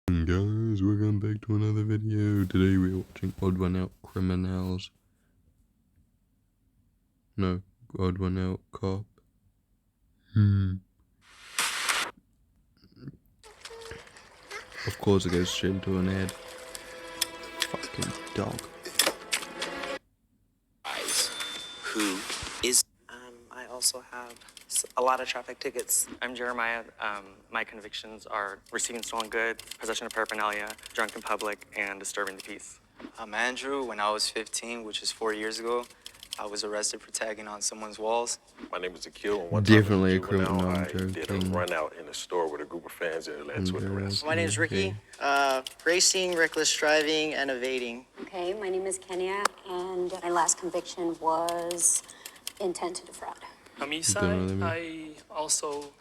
Guys, welcome back to another video. Today we're watching Odd One Out Criminals. No, Odd One Out Cop. Of course it goes straight into an ad. Fucking dog. Who is? I also have a lot of traffic tickets. I'm Jeremiah. My convictions are receiving stolen goods, possession of paraphernalia, drunk in public, and disturbing the peace. I'm Andrew. When I was 15, which is 4 years ago, I was arrested for tagging on someone's walls. My name is Akil, and one time Definitely as a criminal, juvenile, I'm I did a joking. run out in a store with a group of fans, and it led to an arrest. My name's Ricky. Racing, reckless driving, and evading. Okay, my name is Kenya, and my last conviction was intent to defraud. I'm Don't know Isai. them. I also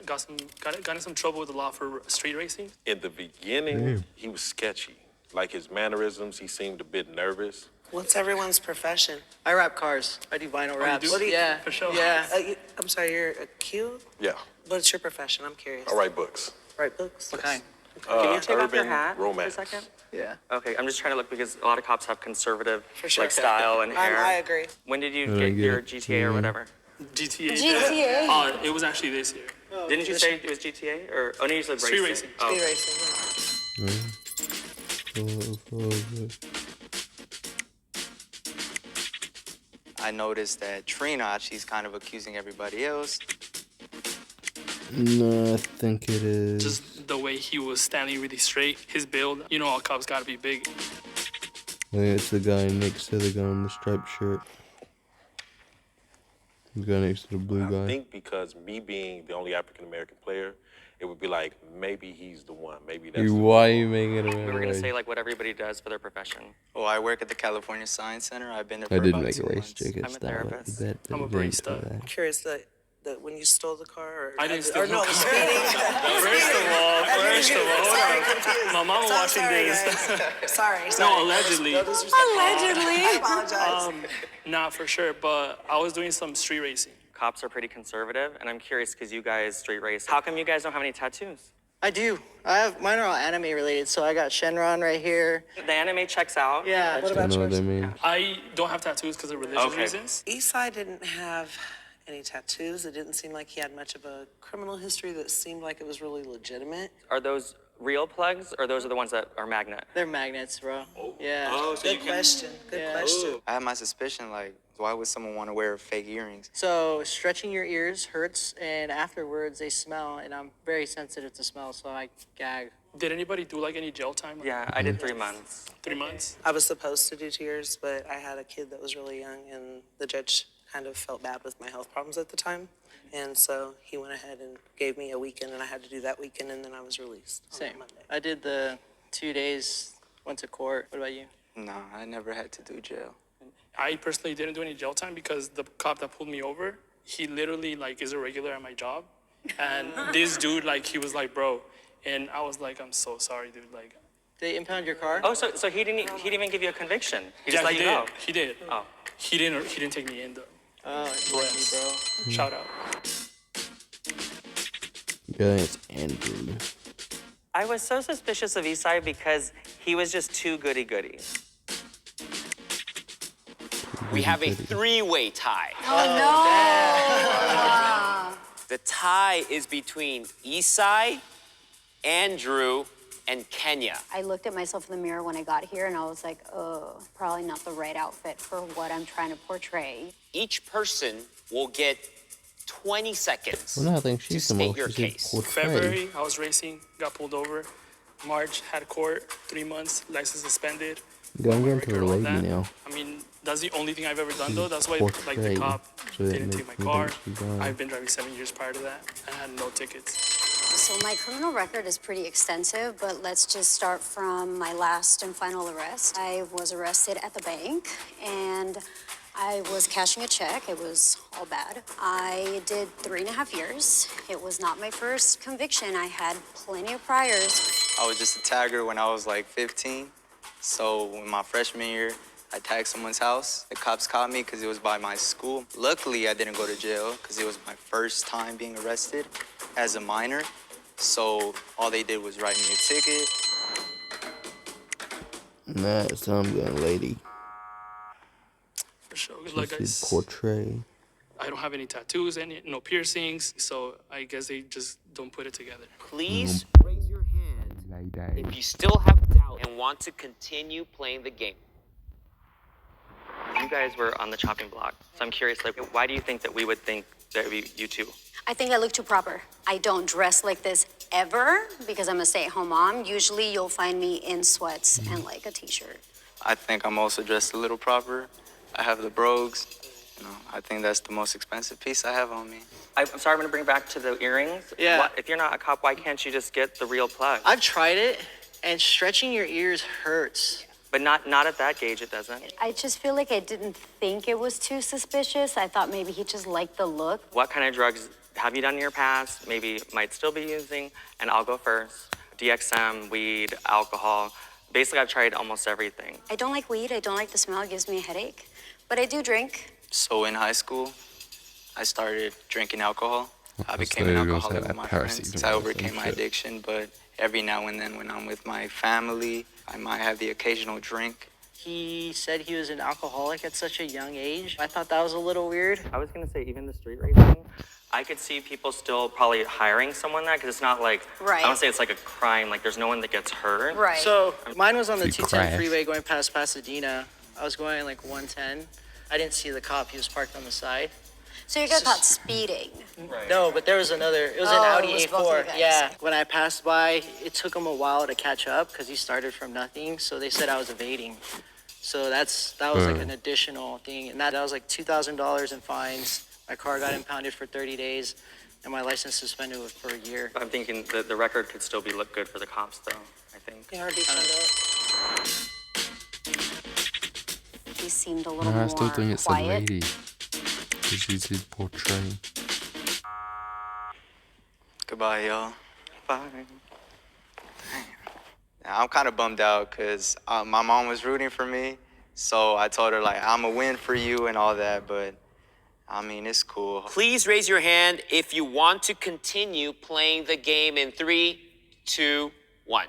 got in some trouble with the law for street racing. In the beginning, he was sketchy. Like his mannerisms, he seemed a bit nervous. What's everyone's profession? I rap cars. I do vinyl raps. do? What do you- Yeah, For sure. Yeah. I'm sorry, you're a Q? Yeah, What's your profession? I'm curious. I write books. Write books? Okay. Can you take off your urban hat romance. for a second? Yeah. Okay, I'm just trying to look because a lot of cops have conservative For sure. like style and hair. I agree. When did you I get get your it. GTA or whatever? GTA. GTA? Oh, it was actually this year. Didn't you say it was GTA or no? You said Street racing. racing. Oh. Speed racing. I noticed that Trina, she's kind of accusing everybody else. No, I think it is. Just the way he was standing really straight, his build. You know, all cops gotta be big. I think it's the guy next to the guy in the striped shirt. The guy next to the blue I guy. think because me being the only African-American player, it would be like, maybe he's the one. Maybe that's the Why are one. you making it around? We were gonna say like what everybody does for their profession. Oh, I work at the California Science Center. I've been there for I did about make a 2 race months. ticket I'm a style. therapist. Bet that I'm a it ain't barista. for that. Curious that when you stole the car or I didn't or steal no, the the car. speeding. First of all, hold Sorry, on. confused. My mama So watching sorry, this. guys. Sorry. No, allegedly. No disrespect. Allegedly. I apologize. Not for sure, but I was doing some street racing. Cops are pretty conservative, and I'm curious because you guys street race. How come you guys don't have any tattoos? I do. Mine are all anime related, so I got Shenron right here. The anime checks out. Yeah. What I about know what yours? I mean. I don't have tattoos because of religious Okay. reasons. Eastside didn't have any tattoos. It didn't seem like he had much of a criminal history that seemed like it was really legitimate. Are those real plugs, or those are the ones that are magnet? They're magnets, bro. Yeah. Good question. Good Yeah. question. I have my suspicion, like, why would someone want to wear fake earrings? So stretching your ears hurts, and afterwards they smell, and I'm very sensitive to smell, so I gag. Did anybody do like any jail time? Yeah, I did 3 months. 3 months. I was supposed to do tears, but I had a kid that was really young, and the judge kind of felt bad with my health problems at the time. And so he went ahead and gave me a weekend, and I had to do that weekend, and then I was released on Same. Monday. I did the 2 days, went to court. What about you? No, I never had to do jail. I personally didn't do any jail time because the cop that pulled me over, he literally like is a regular at my job. And this dude, like, he was like, bro. And I was like, I'm so sorry, dude. Like, They impound your car? Oh, so he didn't even give you a conviction. He just yeah, let he you did. go. He did. Oh. He didn't take me in though. Oh, lucky, bro. Shout out. Yeah, it's Andrew. I was so suspicious of Eastside because he was just too goody-goody. We have a three-way tie. Oh, The tie is between Isai, Andrew, and Kenya. I looked at myself in the mirror when I got here, and I was like, oh, probably not the right outfit for what I'm trying to portray. Each person will get 20 seconds Well, no, I think to she's the state most. your She said case. portray. February, I was racing, got pulled over. March, had court, 3 months, license suspended. Yeah, I'm going to record, a all lady that. now. I mean, that's the only thing I've ever done though. That's why like Portray, the cop so that didn't makes take my me car. think she's on. I've been driving 7 years prior to that and had no tickets. So my criminal record is pretty extensive, but let's just start from my last and final arrest. I was arrested at the bank, and I was cashing a check. It was all bad. I did 3.5 years. It was not my first conviction. I had plenty of priors. I was just a tagger when I was like 15. So in my freshman year, I tagged someone's house. The cops caught me because it was by my school. Luckily, I didn't go to jail because it was my first time being arrested as a minor. So all they did was write me a ticket. Nah, some gun lady. For sure. Like Just portray. I don't have any tattoos, no piercings, so I guess they just don't put it together. Please raise your hand if you still have doubt and want to continue playing the game. You guys were on the chopping block, so I'm curious, like, why do you think that we would think that would be you two? I think I look too proper. I don't dress like this ever because I'm a stay-at-home mom. Usually you'll find me in sweats and like a t-shirt. I think I'm also dressed a little proper. I have the brogues. You know, I think that's the most expensive piece I have on me. I'm sorry, I'm gonna bring back to the earrings. Yeah. If you're not a cop, why can't you just get the real plug? I've tried it, and stretching your ears hurts. But not at that gauge, it doesn't. I just feel like I didn't think it was too suspicious. I thought maybe he just liked the look. What kind of drugs have you done in your past, maybe might still be using? And I'll go first. DXM, weed, alcohol. Basically, I've tried almost everything. I don't like weed. I don't like the smell. It gives me a headache. But I do drink. So in high school, I started drinking alcohol. I That's became an literally alcoholic also with my that friends. paracetamol I or overcame some my shit. addiction, but every now and then when I'm with my family, I might have the occasional drink. He said he was an alcoholic at such a young age. I thought that was a little weird. I was gonna say, even the street racing, I could see people still probably hiring someone that, because it's not like, Right. I don't say it's like a crime, like there's no one that gets hurt. Right. So mine was on the If you 210 crash. freeway going past Pasadena. I was going like 110. I didn't see the cop. He was parked on the side. So you got caught speeding. No, but there was another. It was Oh, an Audi it was both of you A4. guys. Yeah. When I passed by, it took him a while to catch up because he started from nothing. So they said I was evading. So that was like an additional thing, and that was like $2,000 in fines. My car got impounded for 30 days, and my license suspended for a year. I'm thinking that the record could still look good for the cops, though, I think. Yeah, already found out. He seemed a little Nah, I more still think it's a quiet. lady. Because she did portray. Goodbye, y'all. Fine. I'm kind of bummed out because my mom was rooting for me. So I told her, like, I'm going to win for you and all that. But, I mean, it's cool. Please raise your hand if you want to continue playing the game in 3, 2, 1.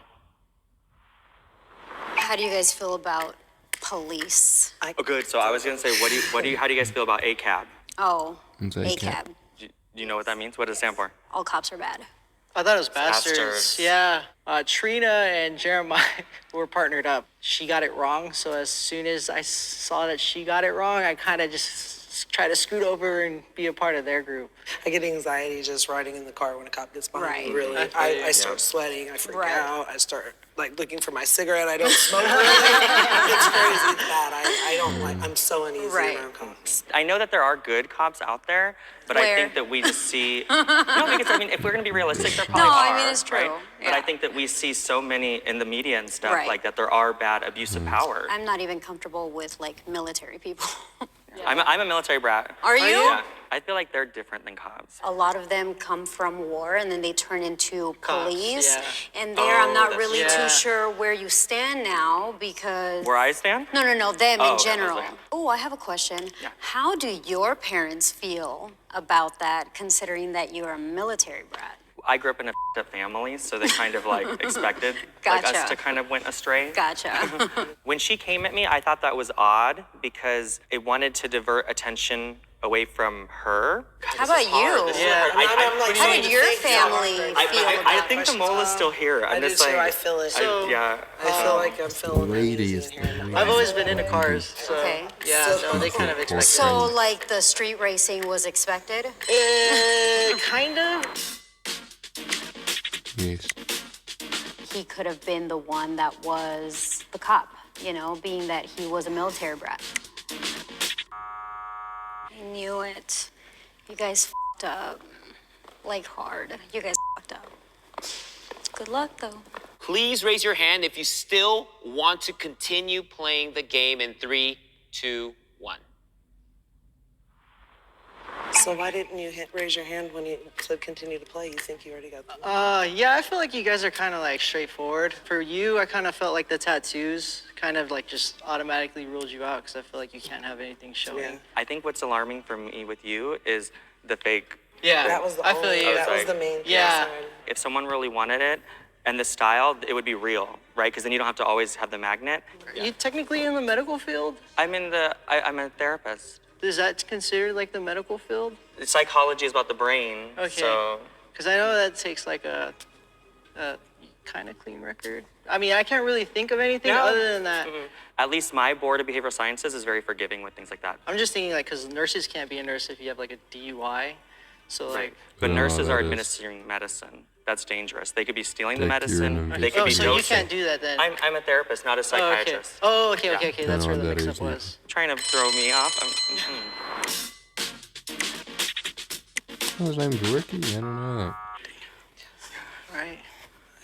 How do you guys feel about police? Oh, good. So I was gonna say, how do you guys feel about ACAB? Oh, It's ACAB. Do you know what that means? What does it stand for? All cops are bad. I thought it was bastards. Bastards. Yeah. Trina and Jeremiah were partnered up. She got it wrong, so as soon as I saw that she got it wrong, I kind of just tried to scoot over and be a part of their group. I get anxiety just riding in the car when a cop gets behind Right. me. Really, I start sweating. I freak Right. out. I start like looking for my cigarette. I don't smoke. Really. It's crazy. It's bad. I don't like. I'm so uneasy Right. around cops. I know that there are good cops out there, but I Where? think that we just see. No, because I mean, if we're gonna be realistic, there probably No, are. I mean, it's true. Right? But I Yeah. think that we see so many in the media and stuff Right. like that. There are bad abuse of power. I'm not even comfortable with like military people. I'm a military brat. Are you? Yeah. I feel like they're different than cops. A lot of them come from war and then they turn into Cops, police. yeah. And there, I'm not that's- really Yeah. too sure where you stand now because. Where I stand? No, them Oh, in okay, general. okay. Oh, I have a question. Yeah. How do your parents feel about that, considering that you're a military brat? I grew up in a up family, so they kind of like expected like us Gotcha. to kind of went astray. Gotcha. When she came at me, I thought that was odd because it wanted to divert attention away from her. How about you? Yeah. I'm like, How trying did to your think family now. feel I about think the questions. mole is still here. I I'm do just too. like, I feel it. yeah. I feel like I'm feeling Lady uneasy is in here. the lady. I've always been into cars, so Okay. yeah, no, they kind of expect So, like, the street racing was expected? it. Kind of. Yes. He could have been the one that was the cop, you know, being that he was a military brat. I knew it. You guys f***ed up. Like, hard. You guys f***ed up. Good luck, though. Please raise your hand if you still want to continue playing the game in 3, 2, 1. So why didn't you raise your hand when you said continue to play? You think you already got the Yeah, I feel like you guys are kind of like straightforward. For you, I kind of felt like the tattoos kind of like just automatically ruled you out because I feel like you can't have anything showing. Yeah. I think what's alarming for me with you is the fake Yeah, That was the I feel only, you. that was like- the main Yeah. concern. If someone really wanted it and the style, it would be real, right? Because then you don't have to always have the magnet. Are you technically in the medical field? I'm a therapist. Is that considered like the medical field? Psychology is about the brain. Okay. So Because I know that takes like a kind of clean record. I mean, I can't really think of anything No. other than that. at least my board of behavioral sciences is very forgiving with things like that. I'm just thinking like, because nurses can't be a nurse if you have like a DUI. So like, Right. But I don't know nurses what are that is. administering medicine. That's dangerous. They could be stealing the Like you're in medicine. a They could oh, be so dosing. you can't do that then. I'm a therapist, not a Oh, okay. psychiatrist. Oh, okay, okay, Yeah. okay. That's I where know the what that mix-up is, yeah. was. Trying to throw me off. Oh, his name's Ricky. I don't know that. Right.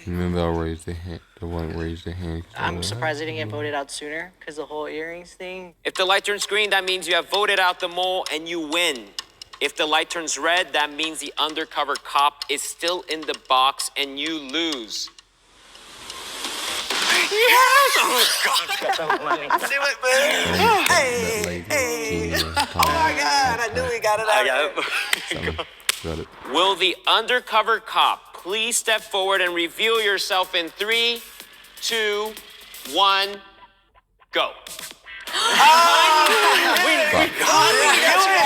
Maybe I'll raise the hand. The one raise the hand. I'm surprised I didn't get voted out sooner because the whole earrings thing. If the light turns green, that means you have voted out the mole and you win. If the light turns red, that means the undercover cop is still in the box and you lose. Oh my God, I knew we got it out. Got it. Will the undercover cop please step forward and reveal yourself in 3, 2, 1, go.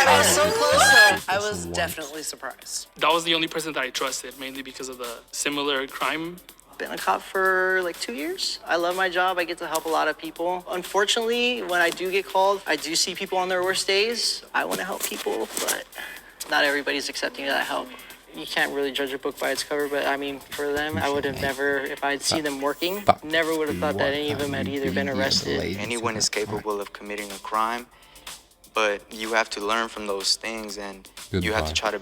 I was so close. I was once. definitely surprised. That was the only person that I trusted, mainly because of the similar crime. Been a cop for like 2 years. I love my job. I get to help a lot of people. Unfortunately, when I do get called, I do see people on their worst days. I want to help people, but not everybody's accepting of that help. You can't really judge a book by its cover, but I mean, for them, I would have never, if I'd seen them working, never would have thought that any of them had either been arrested. Anyone is capable of committing a crime, but you have to learn from those things and you have Goodbye. to try to